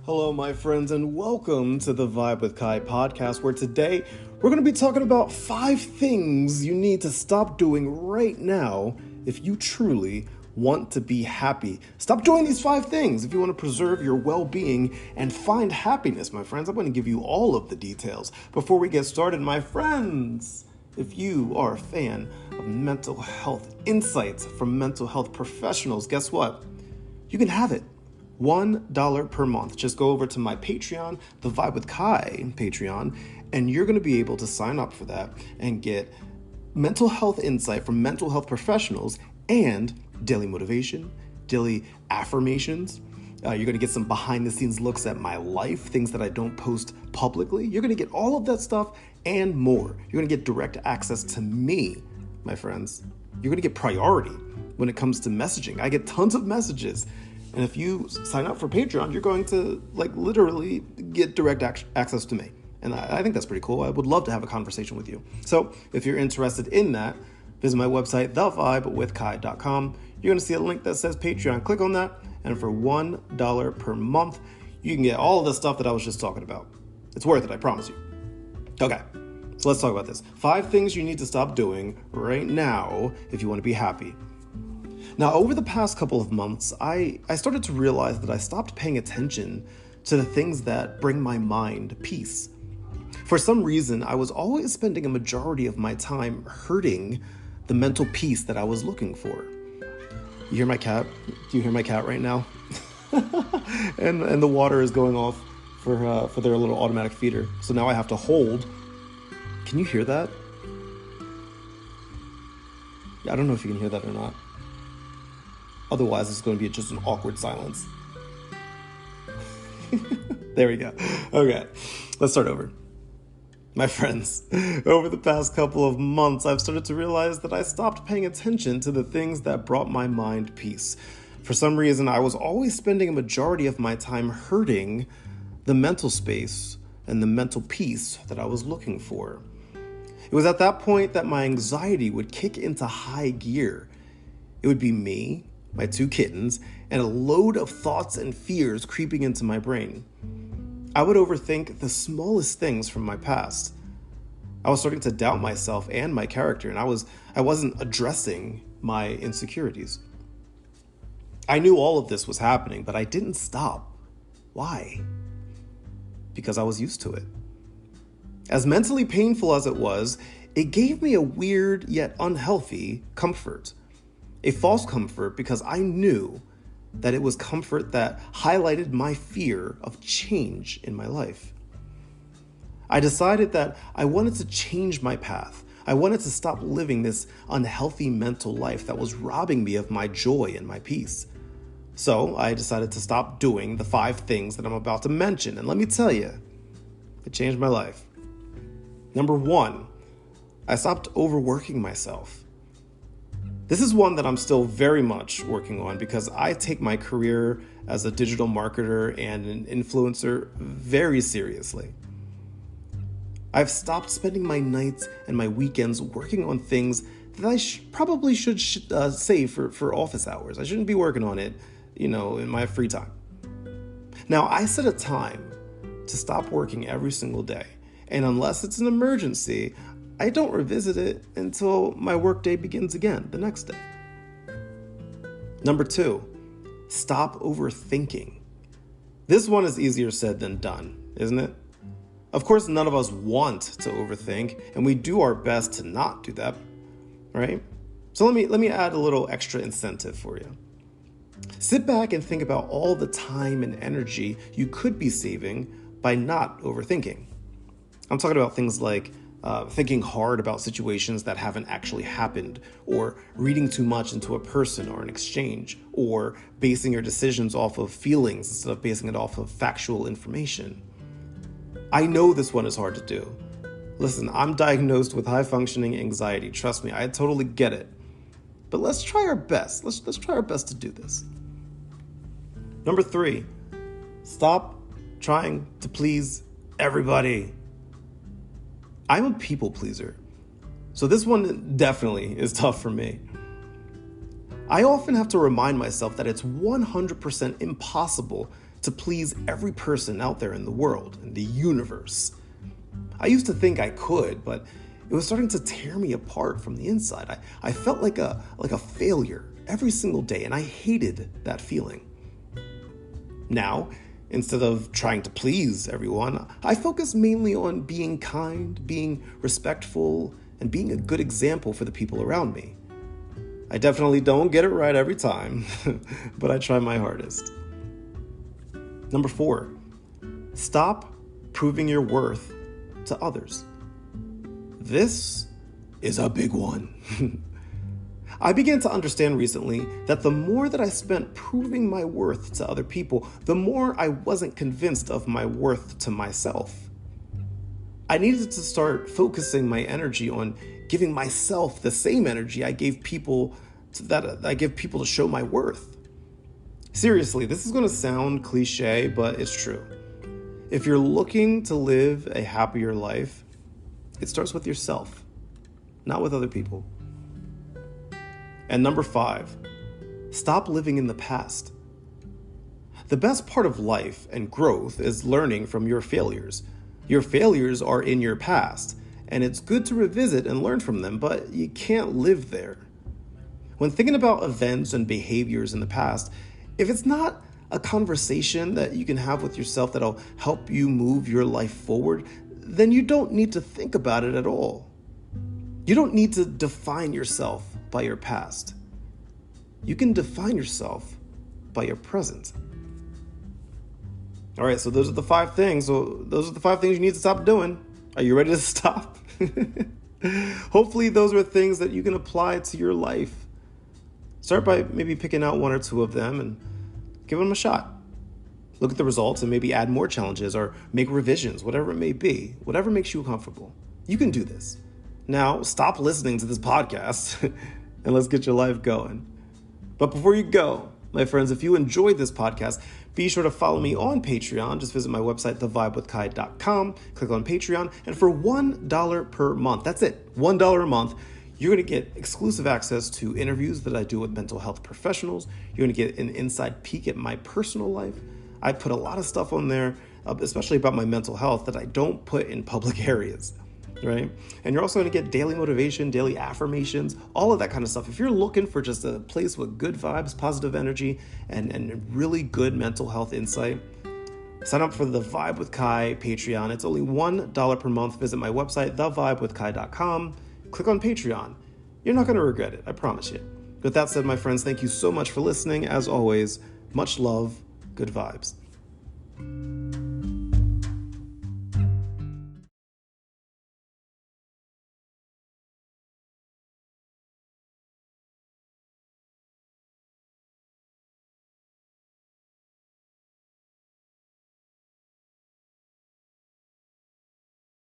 Hello, my friends, and welcome to the Vibe with Kai podcast, where today we're going to be talking about 5 things you need to stop doing right now if you truly want to be happy. Stop doing these 5 things if you want to preserve your well-being and find happiness, my friends. I'm going to give you all of the details. Before we get started, my friends, if you are a fan of mental health insights from mental health professionals, guess what? You can have it. $1 per month. Just go over to my Patreon, the Vibe with Kai Patreon, and you're going to be able to sign up for that and get mental health insight from mental health professionals and daily motivation, daily affirmations. You're going to get some behind the scenes looks at my life, things that I don't post publicly. You're going to get all of that stuff and more. You're going to get direct access to me, my friends. You're going to get priority when it comes to messaging. I get tons of messages. And if you sign up for Patreon, you're going to literally get direct access to me. And I think that's pretty cool. I would love to have a conversation with you. So if you're interested in that, visit my website, thevibewithkai.com. You're going to see a link that says Patreon. Click on that. And for $1 per month, you can get all of the stuff that I was just talking about. It's worth it, I promise you. Okay, so let's talk about this. 5 things you need to stop doing right now if you want to be happy. Now, over the past couple of months, I started to realize that I stopped paying attention to the things that bring my mind peace. For some reason, I was always spending a majority of my time hurting the mental peace that I was looking for. You hear my cat? Do you hear my cat right now? and the water is going off for their little automatic feeder. So now I have to hold. Can you hear that? I don't know if you can hear that or not. Otherwise, it's going to be just an awkward silence. There we go. Okay, let's start over. My friends, over the past couple of months, I've started to realize that I stopped paying attention to the things that brought my mind peace. For some reason, I was always spending a majority of my time hurting the mental space and the mental peace that I was looking for. It was at that point that my anxiety would kick into high gear. It would be me, my 2 kittens, and a load of thoughts and fears creeping into my brain. I would overthink the smallest things from my past. I was starting to doubt myself and my character, and I wasn't addressing my insecurities. I knew all of this was happening, but I didn't stop. Why? Because I was used to it. As mentally painful as it was, it gave me a weird yet unhealthy comfort. A false comfort because I knew that it was comfort that highlighted my fear of change in my life. I decided that I wanted to change my path. I wanted to stop living this unhealthy mental life that was robbing me of my joy and my peace. So I decided to stop doing the 5 things that I'm about to mention. And let me tell you, it changed my life. Number 1, I stopped overworking myself. This is one that I'm still very much working on because I take my career as a digital marketer and an influencer very seriously. I've stopped spending my nights and my weekends working on things that I probably should save for office hours. I shouldn't be working on it, in my free time. Now, I set a time to stop working every single day, and unless it's an emergency, I don't revisit it until my workday begins again the next day. Number 2, stop overthinking. This one is easier said than done, isn't it? Of course, none of us want to overthink, and we do our best to not do that, right? So let me add a little extra incentive for you. Sit back and think about all the time and energy you could be saving by not overthinking. I'm talking about things like thinking hard about situations that haven't actually happened, or reading too much into a person or an exchange, or basing your decisions off of feelings instead of basing it off of factual information. I know this one is hard to do. Listen, I'm diagnosed with high-functioning anxiety. Trust me, I totally get it. But let's try our best. Let's try our best to do this. Number 3, stop trying to please everybody. I'm a people pleaser, so this one definitely is tough for me. I often have to remind myself that it's 100% impossible to please every person out there in the world, in the universe. I used to think I could, but it was starting to tear me apart from the inside. I felt like a failure every single day, and I hated that feeling. Now, instead of trying to please everyone, I focus mainly on being kind, being respectful, and being a good example for the people around me. I definitely don't get it right every time, but I try my hardest. Number 4, stop proving your worth to others. This is a big one. I began to understand recently that the more that I spent proving my worth to other people, the more I wasn't convinced of my worth to myself. I needed to start focusing my energy on giving myself the same energy I give people to show my worth. Seriously, this is going to sound cliche, but it's true. If you're looking to live a happier life, it starts with yourself, not with other people. And number 5, stop living in the past. The best part of life and growth is learning from your failures. Your failures are in your past, and it's good to revisit and learn from them, but you can't live there. When thinking about events and behaviors in the past, if it's not a conversation that you can have with yourself that'll help you move your life forward, then you don't need to think about it at all. You don't need to define yourself by your past. You can define yourself by your present. All right, so those are the 5 things. So those are the 5 things you need to stop doing. Are you ready to stop? Hopefully those are things that you can apply to your life. Start by maybe picking out 1 or 2 of them and give them a shot. Look at the results and maybe add more challenges or make revisions, whatever it may be, whatever makes you comfortable. You can do this. Now, stop listening to this podcast and let's get your life going. But before you go, my friends, if you enjoyed this podcast, be sure to follow me on Patreon. Just visit my website, thevibewithkai.com, click on Patreon, and for $1 per month, that's it, $1 a month, you're going to get exclusive access to interviews that I do with mental health professionals. You're going to get an inside peek at my personal life. I put a lot of stuff on there, especially about my mental health, that I don't put in public areas, right? And you're also going to get daily motivation, daily affirmations, all of that kind of stuff. If you're looking for just a place with good vibes, positive energy, and really good mental health insight, sign up for the Vibe with Kai Patreon. It's only $1 per month. Visit my website, thevibewithkai.com. Click on Patreon. You're not going to regret it, I promise you. With that said, my friends, thank you so much for listening. As always, much love, good vibes.